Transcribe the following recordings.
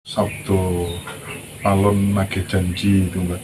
Sabdo Palon Nagih Janji itu Mbak.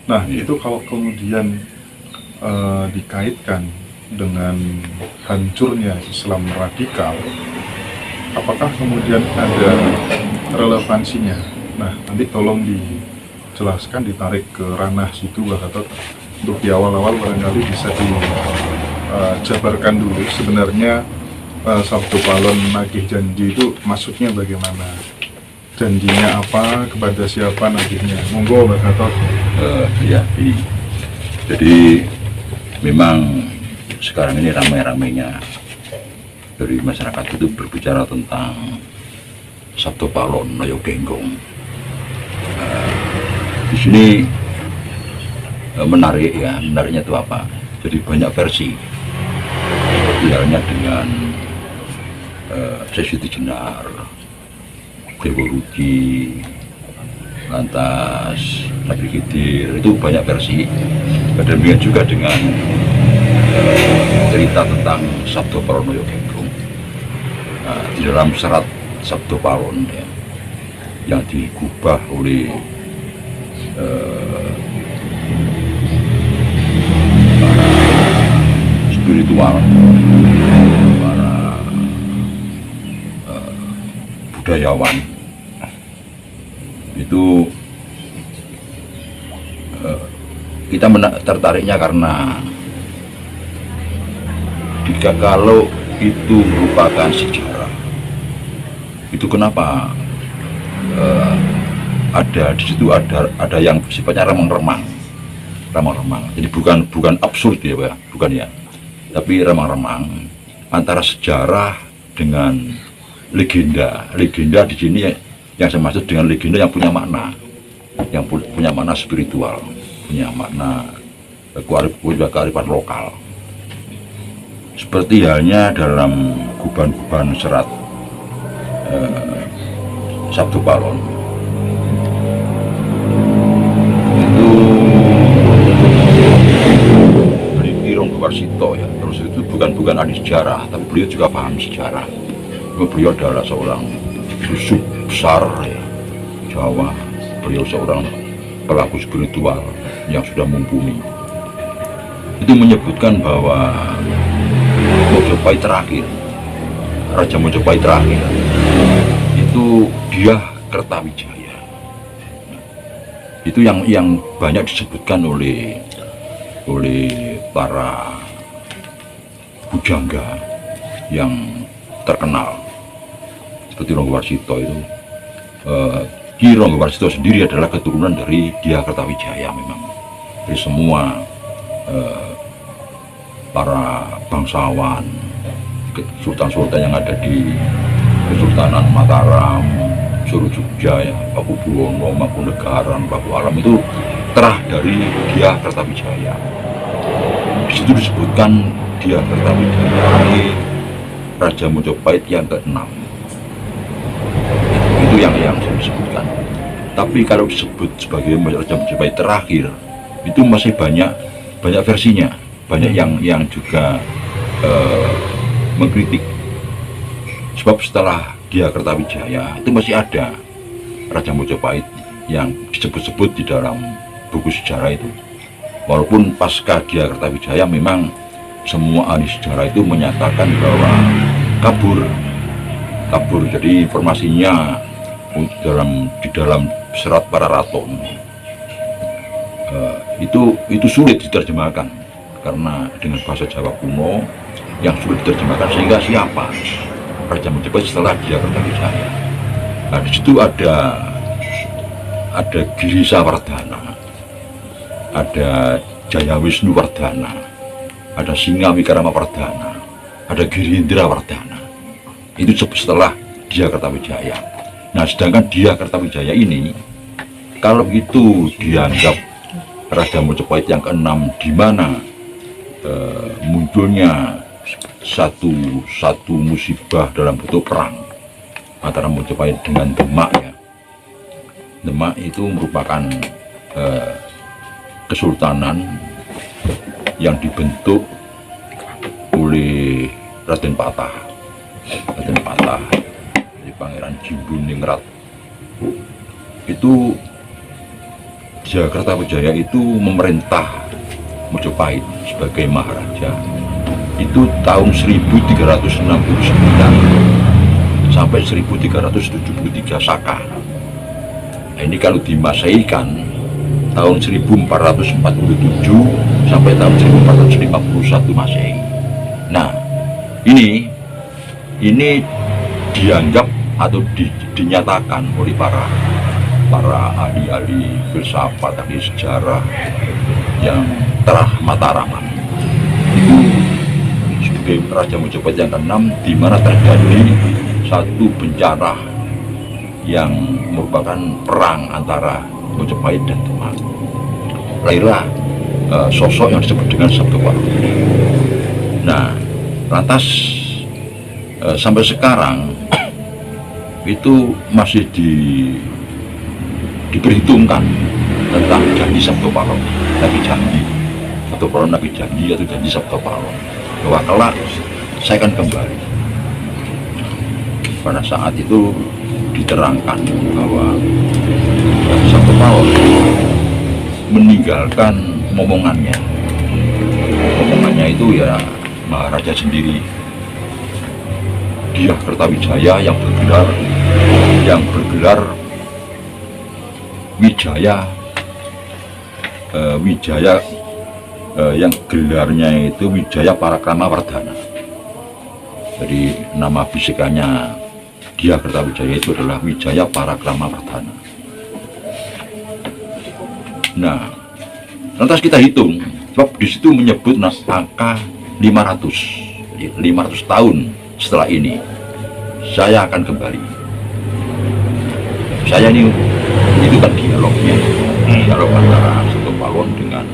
Nah itu kalau kemudian dikaitkan dengan hancurnya Islam radikal, apakah kemudian ada relevansinya? Nah nanti tolong dijelaskan, ditarik ke ranah situ Mbak Gatot. Untuk di awal-awal barangkali bisa dijabarkan dulu sebenarnya Sabdo Palon Nagih Janji itu maksudnya bagaimana? Janjinya apa, kepada siapa nagihnya? Monggo Mbak Gatot. Ya, jadi memang sekarang ini ramai-ramainya dari masyarakat itu berbicara tentang Sabdo Palon Noyo Genggong. Di sini menarik ya, menariknya itu apa? Jadi banyak versi. Seperti halnya dengan Sesi Jenar, Dewa Rudi, lantas Nabi Khidir, itu banyak versi. Demikian juga dengan cerita tentang Sabdo Palon Noyo Genggong. Di dalam syarat Sabdo Palon ya, yang digubah oleh para spiritual, para budayawan, itu kita tertariknya karena jika kalau itu merupakan sejarah, itu kenapa ada di situ ada yang sifatnya remang-remang, jadi bukan absurd ya Pak, bukan ya, tapi remang-remang antara sejarah dengan legenda di sini. Yang saya maksud dengan legenda yang punya makna, yang punya makna spiritual, punya makna kearifan lokal. Seperti halnya dalam guban-guban serat Sabdo Palon itu dari Ki Ranggawarsita ya. Terus itu bukan ahli sejarah, tapi beliau juga paham sejarah. Beliau adalah seorang susuk besar ya, Jawa. Beliau seorang pelaku spiritual yang sudah mumpuni. Itu menyebutkan bahwa Mojopahit terakhir, Raja Mojopahit terakhir itu dia Kertawijaya. Itu yang banyak disebutkan oleh para pujangga yang terkenal seperti Ranggawarsita itu. Ki Ranggawarsita sendiri adalah keturunan dari Dia Kertawijaya memang. Dari semua para bangsawan, sultan-sultan yang ada di Kesultanan Mataram, Suruh Jogja, ya, Pakubuwono, Mangkunegaran, Paku Alam itu terah dari Dia Kertawijaya. Di situ disebutkan Dia Kertawijaya ini Raja Mojopahit yang ke-6. Itu yang saya sebutkan. Tapi kalau disebut sebagai Raja Mojopahit terakhir, itu masih banyak versinya, banyak yang juga mengkritik. Sebab setelah Dia Kertawijaya itu masih ada Raja Mojopahit yang disebut-sebut di dalam buku sejarah itu. Walaupun pasca Dia Kertawijaya memang semua ahli sejarah itu menyatakan bahwa kabur. Jadi informasinya di dalam serat para raton itu sulit diterjemahkan karena dengan bahasa Jawa kuno yang sulit diterjemahkan, sehingga siapa Raja Mojopahit setelah Dia Kertawijaya. Nah, di situ ada Girisawardhana, ada Jayawisnuwardhana, ada Singawikramadwardhana, ada Girindrawardhana. Itu setelah Dia Kertawijaya. Nah, sedangkan Dia Kertawijaya ini, kalau itu dianggap Raja Mojopahit yang ke-6, di mana munculnya satu musibah dalam bentuk perang antara Mojopahit dengan Demak ya. Demak itu merupakan kesultanan yang dibentuk oleh Raden Patah, jadi Pangeran Jimbuningrat itu Dia Kertawijaya itu memerintah Majapahit sebagai maharaja itu tahun 1369 sampai 1373 Saka. Nah, ini kalau dimasaikan tahun 1447 sampai tahun 1451 Masehi. Nah, ini dianggap atau dinyatakan oleh para ahli-ahli filsafat, ahli sejarah yang telah Mataraman itu sebagai Raja Majapahit yang ke-6, di mana terjadi satu bencana yang merupakan perang antara Majapahit dan Demak. Lahirlah sosok yang disebut dengan Sabtowalo. Nah, lantas sampai sekarang itu masih diperhitungkan tentang janji Sabtowalo, Nabi janji Sabtowalo, Nabi janji atau janji Sabtowalo bahwa kelak saya akan kembali. Pada saat itu diterangkan bahwa Sabtowalo meninggalkan momongannya itu ya Maharaja sendiri, Dyah Kertawijaya yang bergelar Wijaya yang gelarnya itu Wijaya Parakrama Wardhana. Jadi nama bisikannya Dyah Kertawijaya itu adalah Wijaya Parakrama Wardhana. Nah, lantas kita hitung, sebab di situ menyebut angka 500. Jadi 500 tahun setelah ini saya akan kembali. Saya ini itu kan dialognya, dialog antara Sabtowalo dengan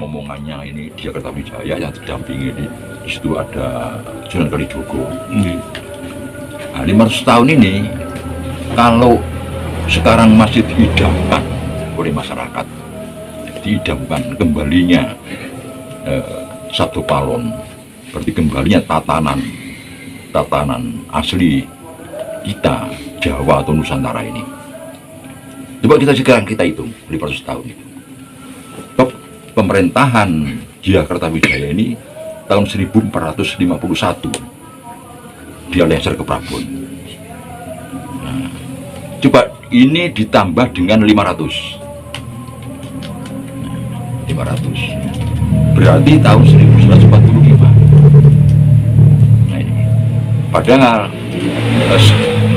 momongannya ini Dyah Kertawijaya yang didampingi di situ ada Sunan Kalijogo. Nah, 500 tahun ini kalau sekarang masih diidamkan oleh masyarakat, diidamkan kembalinya Sabtowalo, berarti kembalinya tatanan asli kita Jawa atau Nusantara ini. Coba sekarang kita hitung 500 tahun itu. Pemerintahan Dyah Kertawijaya ini tahun 1451 dia lengser ke Prabon. Nah, coba ini ditambah dengan 500 berarti tahun 1945. Nah, ini padahal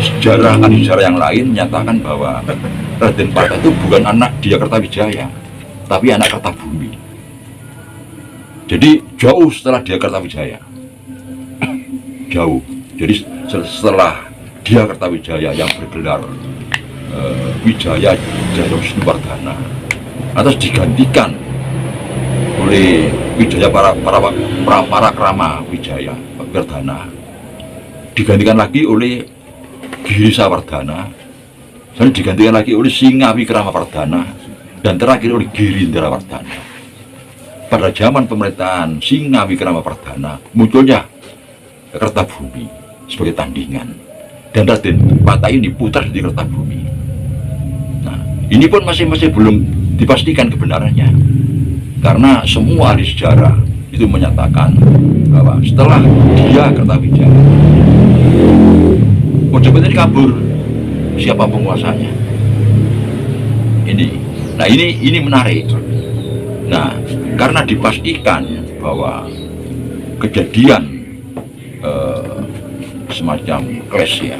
sejarah yang lain menyatakan bahwa Raden Patah itu bukan anak Dyah Kertawijaya, tapi anak Kertabumi. Jadi jauh setelah Dyah Kertawijaya, jauh. Jadi setelah Dyah Kertawijaya yang bergelar Wijaya Jayawardhana, atas digantikan oleh Wijaya Parakrama Wijaya Wardhana, digantikan lagi oleh Girisawardhana, dan digantikan lagi oleh Singawikrama Wardhana, dan terakhir oleh Girindrawardhana. Pada zaman pemerintahan Singawikrama Wardhana munculnya Kertabumi sebagai tandingan, dan Raden Patah ini putra di Kertabumi. Nah, ini pun masih belum dipastikan kebenarannya, karena semua ahli sejarah itu menyatakan bahwa setelah Dyah Kertawijaya, Majapahit ini kabur, siapa penguasanya? Ini menarik. Nah, karena dipastikan bahwa kejadian semacam clash ya,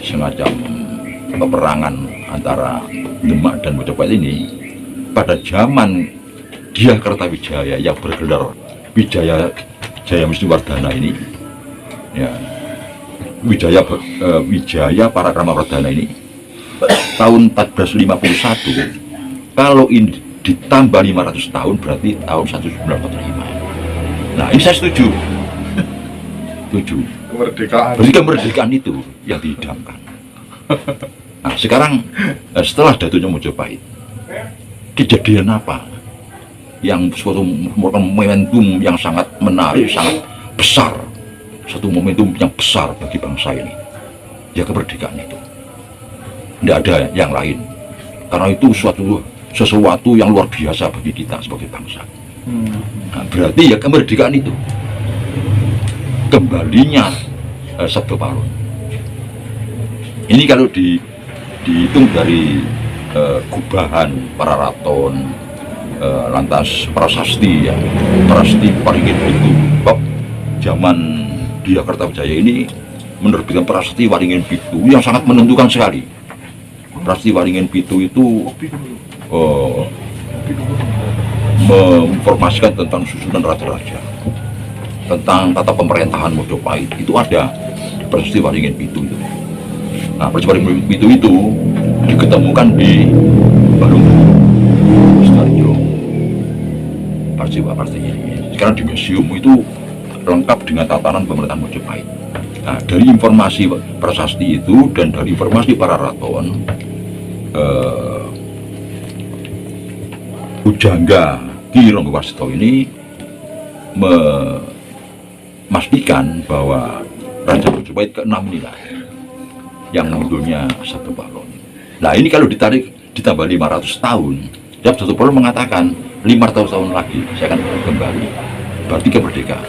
semacam peperangan antara Demak dan Majapahit ini pada zaman Dyah Kertawijaya yang bergelar Wijaya Jayawardhana ini, ya, Wijaya Parakrama Wardhana ini tahun 1451, kalau ini ditambah 500 tahun berarti tahun 1945. Nah, ini saya setuju. Berarti kemerdekaan itu yang diidamkan. Nah, sekarang setelah jatuhnya Majapahit, kejadian apa yang suatu merupakan momentum yang sangat menarik, sangat besar, satu momentum yang besar bagi bangsa ini. ya kemerdekaan itu. Tidak ada yang lain. Karena itu sesuatu yang luar biasa bagi kita sebagai bangsa. Nah, berarti ya kemerdekaan itu. Kembalinya Sabdo Palon. Ini kalau dihitung dari gubahan para raton, lantas prasasti ya, prasasti Waringin Pitu. Zaman dia Kertajaya ini menerbitkan prasasti Waringin Pitu yang sangat menentukan sekali. Prasasti Waringin Pitu itu menginformasikan tentang susunan raja-raja, tentang tata pemerintahan Mojopahit. Itu ada di Prasasti Waringin Pitu itu. Nah, Prasasti Waringin Pitu itu diketemukan di Balung Sidoarjo. Prasasti ini sekarang di museum itu lengkap dengan tatanan pemerintahan Mojopahit. Nah, dari informasi prasasti itu dan dari informasi para raton, Pujangga Ki Ranggawarsita ini memastikan bahwa Raja Mojopahit ke-6 inilah yang munculnya Sabdo Palon. Nah, ini kalau ditambah 500 tahun, Sabdo Palon mengatakan 500 tahun lagi saya akan kembali, berarti kemerdekaan.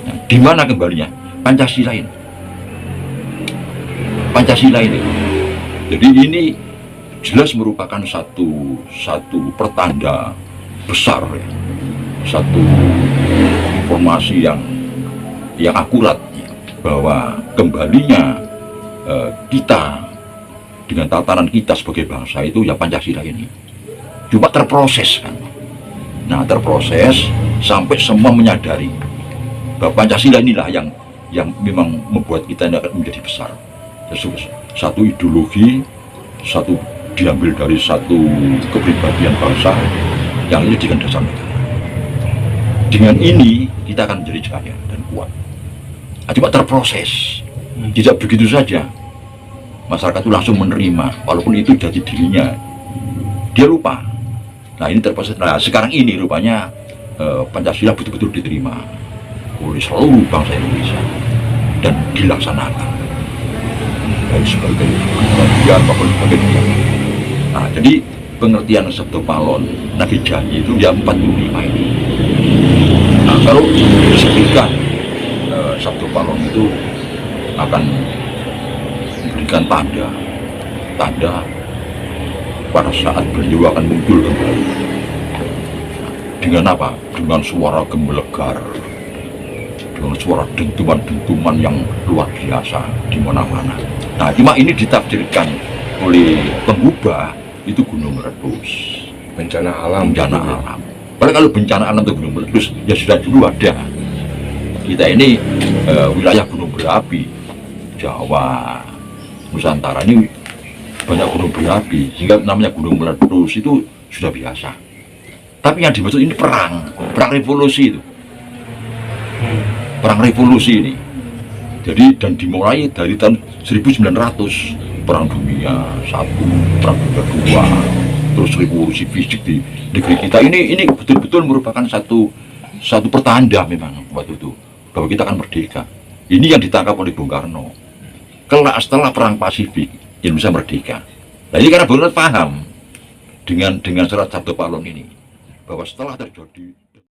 Nah, di mana kembalinya? Pancasila ini. Pancasila ini. Jadi ini jelas merupakan satu pertanda besar ya. Satu informasi yang akurat ya, bahwa kembalinya kita dengan tatanan kita sebagai bangsa itu ya Pancasila ini. Cuma terproses kan. Nah, terproses sampai semua menyadari bahwa Pancasila inilah yang memang membuat kita ini akan menjadi besar. Satu ideologi, satu diambil dari satu kepribadian bangsa yang ini dengan dasar negara. Dengan ini kita akan menjadi jaya dan kuat. Nah, cuma terproses, tidak begitu saja. Masyarakat itu langsung menerima, walaupun itu jadi dirinya. Dia lupa. Nah, ini terproses. Nah, sekarang ini rupanya Pancasila betul-betul diterima oleh seluruh bangsa Indonesia dan dilaksanakan baik sebagai bagian maupun sebagai negara. Nah, jadi pengertian Sabdo Palon Nagih Janji itu ya 45 ini. Nah, kalau disebutkan Sabdo Palon itu akan memberikan tanda pada saat beliau akan muncul kembali. Dengan apa? Dengan suara gemblegar, dengan suara dentuman-dentuman yang luar biasa di mana-mana. Nah, cuma ini ditafsirkan oleh pengubah itu gunung meletus, bencana alam. Bencana alam. Padahal kalau bencana alam itu gunung meletus ya sudah dulu ada. Kita ini wilayah gunung berapi, Jawa, Nusantara ini banyak gunung berapi, sehingga namanya gunung meletus itu sudah biasa. Tapi yang dimaksud ini perang revolusi itu. Perang revolusi ini. Jadi dan dimulai dari tahun 1900, Perang Dunia I, Perang Dunia II, terus revolusi fisik di negeri kita ini betul-betul merupakan satu pertanda memang waktu itu bahwa kita akan merdeka. Ini yang ditangkap oleh Bung Karno. Kelak setelah Perang Pasifik Indonesia merdeka. Nah, ini karena Bung Karno paham dengan surat Sabdo Palon ini bahwa setelah terjadi